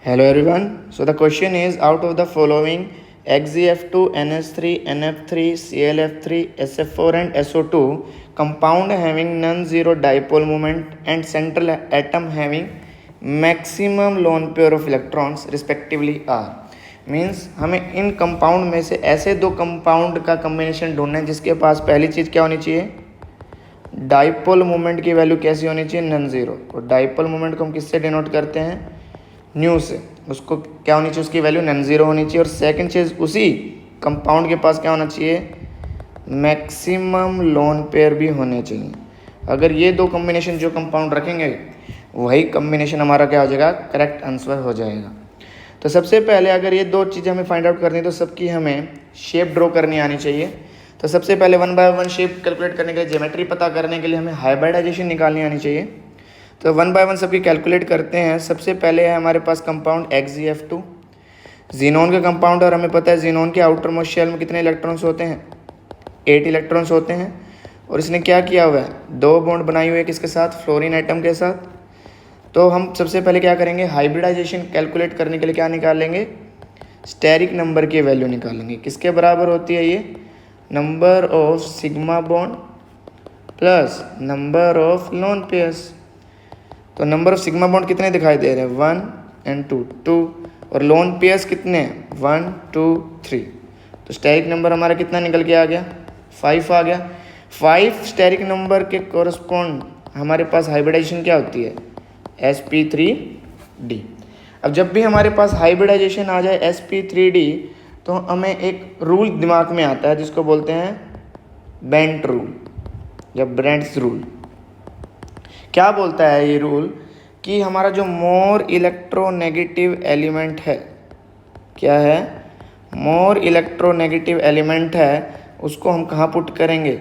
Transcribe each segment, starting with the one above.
Hello everyone. So the question is, out of the following XeF2, NH3, NF3, ClF3, SF4 and SO2 compound having non-zero dipole moment and central atom having maximum lone pair of electrons respectively are. Means हमें इन compound में से ऐसे दो compound का combination ढूंढना है जिसके पास पहली चीज़ क्या होनी चाहिए, डाइपोल मोमेंट की वैल्यू कैसी होनी चाहिए, नॉन जीरो। और डाइपोल मोमेंट को हम किससे डिनोट करते हैं, न्यू से। उसको क्या होनी चाहिए, उसकी वैल्यू नॉन जीरो होनी चाहिए। और सेकंड चीज़, उसी कंपाउंड के पास क्या होना चाहिए, मैक्सिमम लोन पेयर भी होने चाहिए। अगर ये दो कॉम्बिनेशन जो कंपाउंड रखेंगे वही कॉम्बिनेशन हमारा क्या हो जाएगा, करेक्ट आंसर हो जाएगा। तो सबसे पहले अगर ये दो चीज़ें हमें फाइंड आउट करनी है तो सबकी हमें शेप ड्रॉ करनी आनी चाहिए। तो सबसे पहले 1 बाय 1 शेप कैलकुलेट करने के लिए, ज्योमेट्री पता करने के लिए हमें हाइब्रिडाइजेशन निकालनी आनी चाहिए। तो 1 बाय 1 सबकी कैलकुलेट करते हैं। सबसे पहले है हमारे पास कंपाउंड XeF2, जीनोन का कंपाउंड, और हमें पता है जीनोन के आउटर मोस्ट शेल में कितने इलेक्ट्रॉन्स होते हैं, 8 इलेक्ट्रॉन्स होते हैं। और इसने क्या किया हुआ है, 2 बॉन्ड बनाई हुई है किसके साथ, फ्लोरीन एटम के साथ। तो हम सबसे पहले क्या करेंगे, हाइब्रिडाइजेशन कैलकुलेट करने के लिए क्या निकालेंगे, स्टेरिक नंबर की वैल्यू निकालेंगे। किसके बराबर होती है ये, number of sigma bond plus number of lone pairs. तो नंबर ऑफ सिग्मा बॉन्ड कितने दिखाई दे रहे हैं, 1 and 2 2, और लोन पेयर्स कितने हैं, 1 2 3। तो स्टेरिक नंबर हमारा कितना निकल के आ गया, 5 आ गया। 5 स्टेरिक नंबर के कोरस्पॉन्ड हमारे पास हाइब्रिडाइजेशन क्या होती है, sp3d। अब जब भी हमारे पास हाइब्रिडाइजेशन आ जाए sp3d तो हमें एक रूल दिमाग में आता है जिसको बोलते हैं बेंट रूल या ब्रेंट्स रूल। क्या बोलता है ये रूल कि हमारा जो मोर इलेक्ट्रोनेगेटिव एलिमेंट है, क्या है, मोर इलेक्ट्रोनेगेटिव एलिमेंट है, उसको हम कहाँ पुट करेंगे,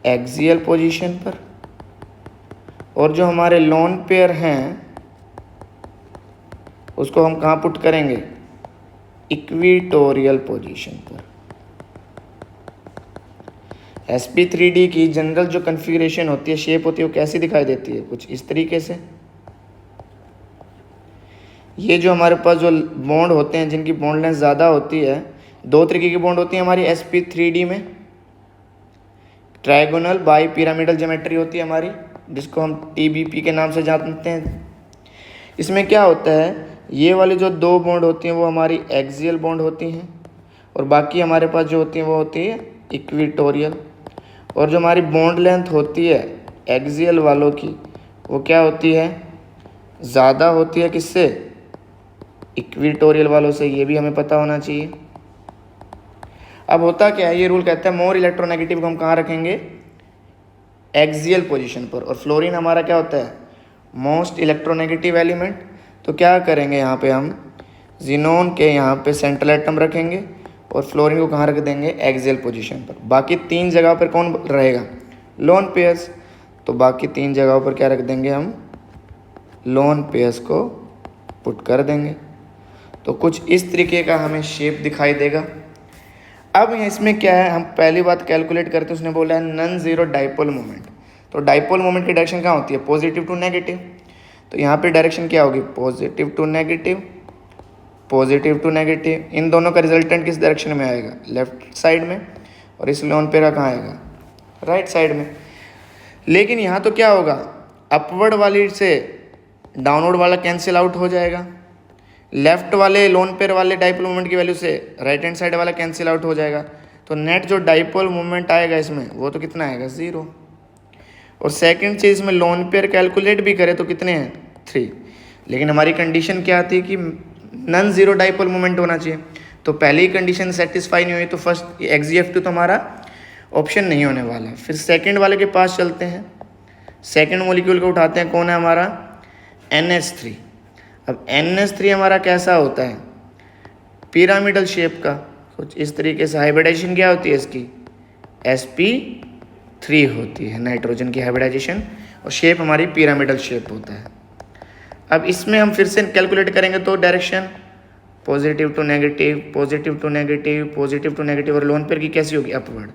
एक्सियल पोजीशन पर। और जो हमारे लोन पेयर हैं उसको हम कहाँ पुट करेंगे, इक्विटोरियल पोजीशन पर। sp3d की जनरल जो कन्फिगरेशन होती है, शेप होती है, वो कैसी दिखाई देती है, कुछ इस तरीके से। ये जो हमारे पास जो बॉन्ड होते हैं जिनकी बॉन्ड लेंथ ज़्यादा होती है, 2 तरीके की बॉन्ड होती है हमारी sp3d में। ट्रायगोनल बाई पिरामिडल ज्योमेट्री होती है हमारी, जिसको हम TBP के नाम से जानते हैं। इसमें क्या होता है, ये वाली जो 2 बॉन्ड होती हैं वो हमारी एक्सियल बॉन्ड होती हैं, और बाकी हमारे पास जो होती हैं वो होती है इक्विटोरियल। और जो हमारी बॉन्ड लेंथ होती है एक्सियल वालों की, वो क्या होती है, ज़्यादा होती है किससे, इक्विटोरियल वालों से। ये भी हमें पता होना चाहिए। अब होता क्या है, ये रूल कहता है मोर इलेक्ट्रोनेगेटिव को हम कहाँ रखेंगे, एक्सियल पोजीशन पर। और फ्लोरीन हमारा क्या होता है, मोस्ट इलेक्ट्रोनेगेटिव एलिमेंट। तो क्या करेंगे, यहाँ पे हम जीनोन के यहाँ पे सेंट्रल एटम रखेंगे और फ्लोरीन को कहाँ रख देंगे, एक्सियल पोजीशन पर। बाकी 3 जगह पर कौन रहेगा, लोन पेयर्स। तो बाकी 3 जगहों पर क्या रख देंगे, हम लोन पेयर्स को पुट कर देंगे। तो कुछ इस तरीके का हमें शेप दिखाई देगा। अब इसमें क्या है, हम पहली बात कैलकुलेट करते हैं, उसने बोला है नॉन जीरो डाइपोल मोमेंट। तो डाइपोल मोमेंट की डायरेक्शन क्या होती है, पॉजिटिव टू नेगेटिव। तो यहाँ पे डायरेक्शन क्या होगी, positive to negative, positive to negative. इन दोनों का रिजल्टेंट किस डायरेक्शन में आएगा, लेफ्ट साइड में। और इस लोन पे का कहाँ आएगा, राइट साइड में। लेकिन यहाँ तो क्या होगा, अपवर्ड वाली से डाउनवर्ड वाला कैंसिल आउट हो जाएगा, लेफ्ट वाले लोन पेयर वाले डाइपोल मोमेंट की वैल्यू से राइट हैंड साइड वाला कैंसिल आउट हो जाएगा। तो नेट जो डाइपोल मोमेंट आएगा इसमें वो तो कितना आएगा, 0। और सेकंड चीज़ में लोन पेयर कैलकुलेट भी करें तो कितने हैं, 3। लेकिन हमारी कंडीशन क्या थी कि नॉन जीरो डाइपोल मोमेंट होना चाहिए। तो पहली कंडीशन सेटिस्फाई नहीं हुई तो फर्स्ट XeF2 तो हमारा ऑप्शन नहीं होने वाला है। फिर सेकंड वाले के पास चलते हैं, सेकंड मॉलिक्यूल को उठाते हैं, कौन है हमारा, NH3। अब NH3 हमारा कैसा होता है, पिरामिडल शेप का, कुछ इस तरीके से। हाइब्रिडाइजेशन क्या होती है इसकी, sp3 होती है, नाइट्रोजन की हाइब्रिडाइजेशन, और शेप हमारी पिरामिडल शेप होता है। अब इसमें हम फिर से कैलकुलेट करेंगे तो direction positive to negative, positive to negative, positive to negative, और लोन पेयर की कैसी होगी, अपवर्ड।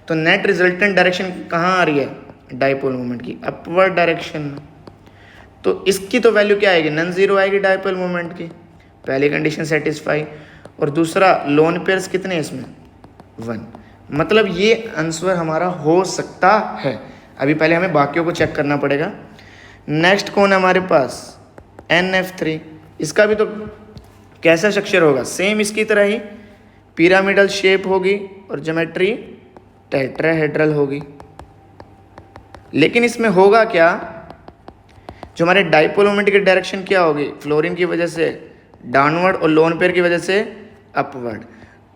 तो नेट रिजल्टेंट डायरेक्शन कहाँ आ रही है, डाइपोल मोमेंट की अपवर्ड डायरेक्शन में। तो इसकी तो वैल्यू क्या आएगी, नॉन जीरो आएगी डाइपोल मोमेंट की। पहली कंडीशन सेटिस्फाई। और दूसरा लोन पेयर्स कितने हैं इसमें 1, मतलब ये आंसर हमारा हो सकता है। अभी पहले हमें बाकियों को चेक करना पड़ेगा। नेक्स्ट कौन है हमारे पास NF3, इसका भी तो कैसा स्ट्रक्चर होगा, सेम इसकी तरह ही पिरामिडल शेप होगी और ज्योमेट्री टेट्राहेड्रल होगी। लेकिन इसमें होगा क्या, जो हमारे डाइपोल मोमेंट की डायरेक्शन क्या होगी, फ्लोरीन की वजह से डाउनवर्ड और लोन पेयर की वजह से अपवर्ड।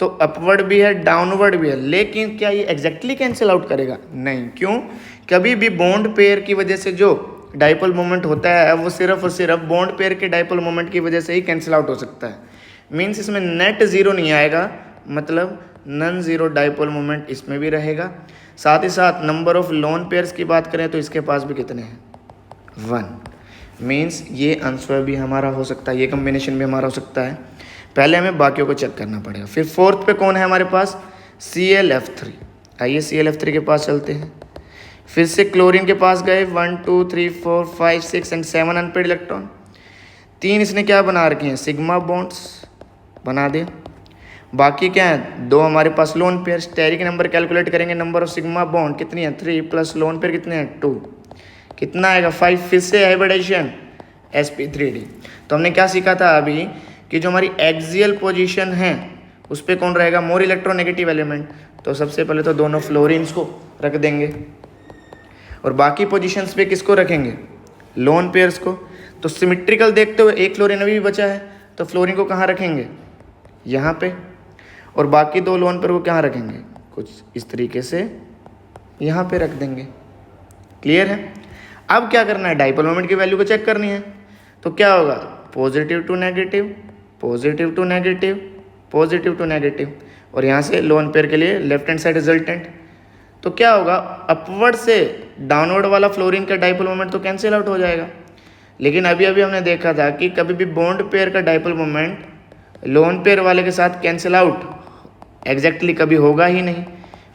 तो अपवर्ड भी है डाउनवर्ड भी है, लेकिन क्या ये एग्जैक्टली कैंसिल आउट करेगा, नहीं। क्यों, कभी भी बॉन्ड पेयर की वजह से जो डाइपोल मोमेंट होता है वो सिर्फ और सिर्फ बॉन्ड पेयर के डाइपोल मोमेंट की वजह से ही कैंसिल आउट हो सकता है। मीन्स इसमें नेट जीरो नहीं आएगा, मतलब नन जीरो डाइपोल मोमेंट इसमें भी रहेगा। साथ ही साथ नंबर ऑफ लोन पेयर्स की बात करें तो इसके पास भी कितने हैं 1, मीन्स ये आंसर भी हमारा हो सकता है, ये कम्बिनेशन भी हमारा हो सकता है। पहले हमें बाकियों को चेक करना पड़ेगा। फिर फोर्थ पे कौन है हमारे पास ClF3। आइए ClF3 के पास चलते हैं। फिर से क्लोरीन के पास गए 1 2 3 4 5 6 एंड 7 अनपेड इलेक्ट्रॉन। 3 इसने क्या बना रखे हैं, सिग्मा बॉन्ड्स बना दे। बाकी क्या है, 2 हमारे पास lone pair. Steric number calculate करेंगे, नंबर ऑफ सिग्मा बॉन्ड कितनी है 3 प्लस लोन पेयर कितने हैं 2, कितना आएगा 5। फिर से हाइब्रिडाइजेशन sp3d। तो हमने क्या सीखा था अभी कि जो हमारी एक्सियल पोजीशन है उस पर कौन रहेगा, मोर इलेक्ट्रोनेगेटिव एलिमेंट। तो सबसे पहले तो दोनों फ्लोरीन्स को रख देंगे और बाकी पोजीशंस पे किसको रखेंगे, लोन पेयर्स को। तो सिमेट्रिकल देखते हुए एक फ्लोरीन अभी भी बचा है, तो फ्लोरीन को कहाँ रखेंगे, यहाँ पे, और बाकी 2 लोन पेयर को कहाँ रखेंगे, कुछ इस तरीके से यहाँ पे रख देंगे। क्लियर है। अब क्या करना है, डाइपोल मोमेंट की वैल्यू को चेक करनी है। तो क्या होगा, positive to negative, positive to negative, positive to negative, और यहाँ से लोन पेयर के लिए लेफ्ट हैंड साइड रिजल्टेंट। तो क्या होगा, अपवर्ड से डाउनवर्ड वाला फ्लोरीन का डाइपोल मोमेंट तो कैंसिल आउट हो जाएगा। लेकिन अभी अभी हमने देखा था कि कभी भी बॉन्ड पेयर का डाइपोल मोमेंट लोन पेयर वाले के साथ कैंसिल आउट एग्जैक्टली कभी होगा ही नहीं।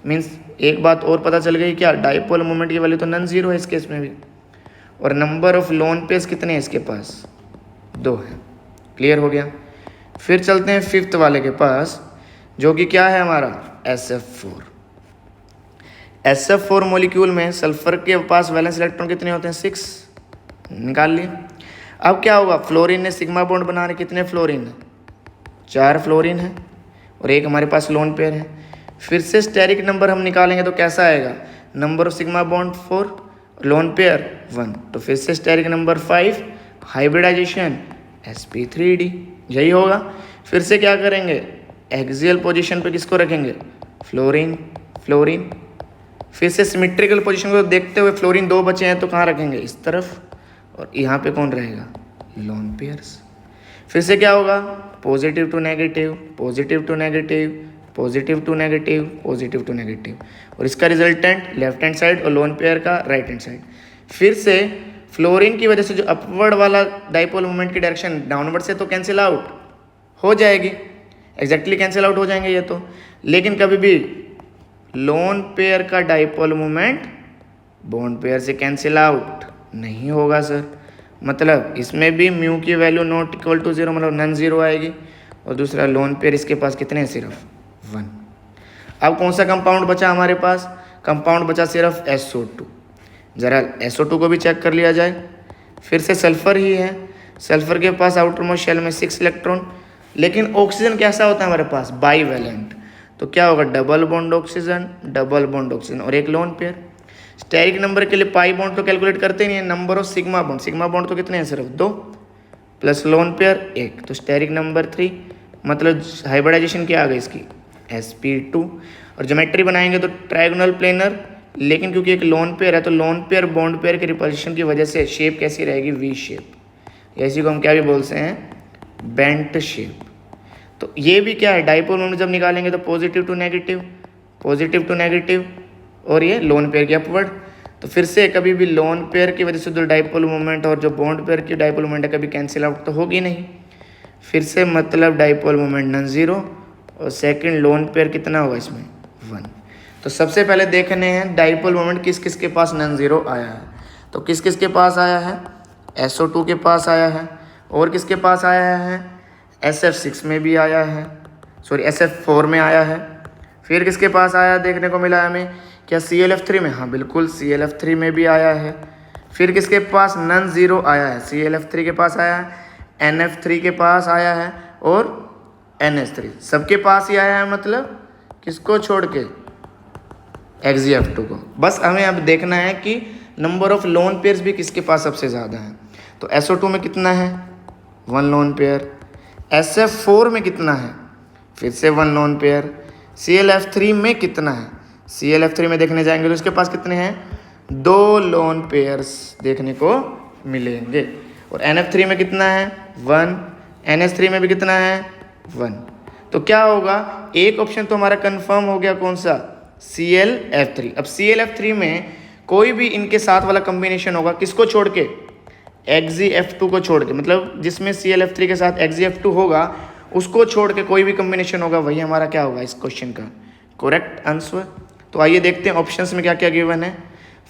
मीन्स एक बात और पता चल गई, क्या डाइपोल मोमेंट की वैल्यू तो नन जीरो है इस केस में भी, और नंबर ऑफ लोन पेयर्स कितने हैं इसके पास 2 है। क्लियर हो गया। फिर चलते हैं फिफ्थ वाले के पास, जो कि क्या है हमारा SF4। SF4 मॉलिक्यूल में सल्फर के पास वैलेंस इलेक्ट्रॉन कितने होते हैं 6, निकाल लिए। अब क्या होगा, फ्लोरीन ने सिग्मा बॉन्ड बना रहे, कितने फ्लोरीन है 4 फ्लोरीन है और एक हमारे पास लोन पेयर है। फिर से स्टेरिक नंबर हम निकालेंगे तो कैसा आएगा, number of sigma bond 4, lone pair 1, तो फिर से स्टेरिक नंबर 5, हाइब्रिडाइजेशन sp3d, यही होगा। फिर से क्या करेंगे, एक्सियल पोजीशन पे किसको रखेंगे, फ्लोरीन, फ्लोरीन। फिर से सिमेट्रिकल पोजीशन को देखते हुए फ्लोरीन 2 बचे हैं तो कहाँ रखेंगे, इस तरफ, और यहाँ पे कौन रहेगा, लोन पेयर्स। फिर से क्या होगा, positive to negative, positive to negative, positive to negative, positive to negative, और इसका रिजल्टेंट लेफ्ट हैंड साइड और लोन पेयर का राइट हैंड साइड। फिर से फ्लोरीन की वजह से जो अपवर्ड वाला डाइपोल मोमेंट की डायरेक्शन डाउनवर्ड से तो कैंसिल आउट हो जाएगी, एग्जैक्टली कैंसिल आउट हो जाएंगे ये तो। लेकिन कभी भी लोन पेयर का डाइपोल मोमेंट बॉन्ड पेयर से कैंसिल आउट नहीं होगा सर। मतलब इसमें भी म्यू की वैल्यू नॉट इक्वल टू 0, मतलब नन जीरो आएगी। और दूसरा लोन पेयर इसके पास कितने हैं, सिर्फ 1। अब कौन सा कंपाउंड बचा हमारे पास, कंपाउंड बचा सिर्फ SO2। ज़रा SO2 को भी चेक कर लिया जाए। फिर से सल्फर ही है, सल्फर के पास आउटर मोस्ट शेल में 6 इलेक्ट्रॉन, लेकिन ऑक्सीजन कैसा होता है हमारे पास, बाईवैलेंट। तो क्या होगा, double bond oxygen, double bond oxygen और एक लोन पेयर। स्टेरिक नंबर के लिए पाई बॉन्ड तो कैलकुलेट करते ही नहीं है, number of sigma bond, sigma bond तो कितने हैं, सिर्फ 2 प्लस लोन पेयर 1, तो स्टेरिक नंबर 3, मतलब हाइब्रिडाइजेशन क्या आ गई इसकी sp2। और ज्योमेट्री बनाएंगे तो ट्रायगोनल प्लेनर, लेकिन क्योंकि एक लोन पेयर है तो लोन पेयर बॉन्ड पेयर के रिपल्शन की वजह से शेप कैसी रहेगी, वी शेप, इसी को हम क्या भी बोलते हैं, बेंट शेप। तो ये भी क्या है, डाइपोल मोमेंट जब निकालेंगे तो positive to negative, positive to negative, और ये लोन पेयर की अपवर्ड। तो फिर से कभी भी लोन पेयर की वजह से जो डाइपोल मोमेंट और जो बॉन्ड पेयर की डाइपोल मोमेंट है कभी कैंसिल आउट तो होगी नहीं। फिर से मतलब डाइपोल मोमेंट नन जीरो, और सेकंड लोन पेयर कितना होगा इसमें 1। तो सबसे पहले देखने हैं डाइपोल मोमेंट किस किस के पास नन जीरो आया है। तो किस किस के पास आया है, SO2 के पास आया है, और किसके पास आया है, SF6 में भी आया है, सॉरी SF4 में आया है। फिर किसके पास आया देखने को मिला हमें, क्या ClF3 में? हाँ बिल्कुल, ClF3 में भी आया है। फिर किसके पास नन ज़ीरो आया है? ClF3 के पास आया है, NF3 के पास आया है और NH3 सबके पास ही आया है, मतलब किसको छोड़ के? XgF2 को। बस हमें अब देखना है कि नंबर ऑफ लोन पेयर्स भी किसके पास सबसे ज़्यादा है। तो SO2 में कितना है? 1 लोन पेयर। SF4 में कितना है? फिर से 1 लोन पेयर। ClF3 में कितना है? ClF3 में देखने जाएंगे तो इसके पास कितने हैं? 2 लोन पेयर्स देखने को मिलेंगे। और NF3 में कितना है? 1। NH3 में भी कितना है? 1। तो क्या होगा, एक ऑप्शन तो हमारा कंफर्म हो गया, कौन सा? ClF3। अब ClF3 में कोई भी इनके साथ वाला कॉम्बिनेशन होगा, किसको छोड़ के? XgF2 को छोड़ के, मतलब जिसमें ClF3 के साथ XgF2 होगा उसको छोड़ के कोई भी कॉम्बिनेशन होगा, वही हमारा क्या होगा इस क्वेश्चन का करेक्ट आंसर। तो आइए देखते हैं ऑप्शंस में क्या क्या गिवन है।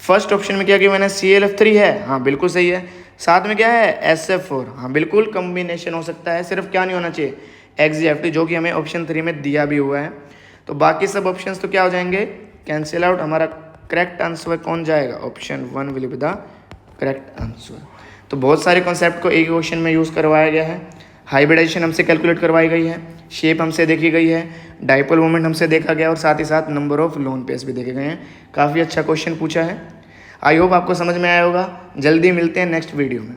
फर्स्ट ऑप्शन में क्या गिवन है? ClF3 है, हाँ बिल्कुल सही है। साथ में क्या है? SF4, हाँ बिल्कुल कॉम्बिनेशन हो सकता है, सिर्फ क्या नहीं होना चाहिए? XgF2, जो कि हमें ऑप्शन 3 में दिया भी हुआ है। तो बाकी सब ऑप्शंस तो क्या हो जाएंगे? Cancel out. हमारा करेक्ट आंसर कौन जाएगा? Option 1 will be the correct answer. तो बहुत सारे कॉन्सेप्ट को एक क्वेश्चन में यूज़ करवाया गया है। हाइब्रिडाइजेशन हमसे कैलकुलेट करवाई गई है, शेप हमसे देखी गई है, डाइपोल मोमेंट हमसे देखा गया और साथ ही साथ नंबर ऑफ लोन पेयर्स भी देखे गए हैं। काफ़ी अच्छा क्वेश्चन पूछा है। आई होप आपको समझ में आया होगा। जल्दी मिलते हैं नेक्स्ट वीडियो में।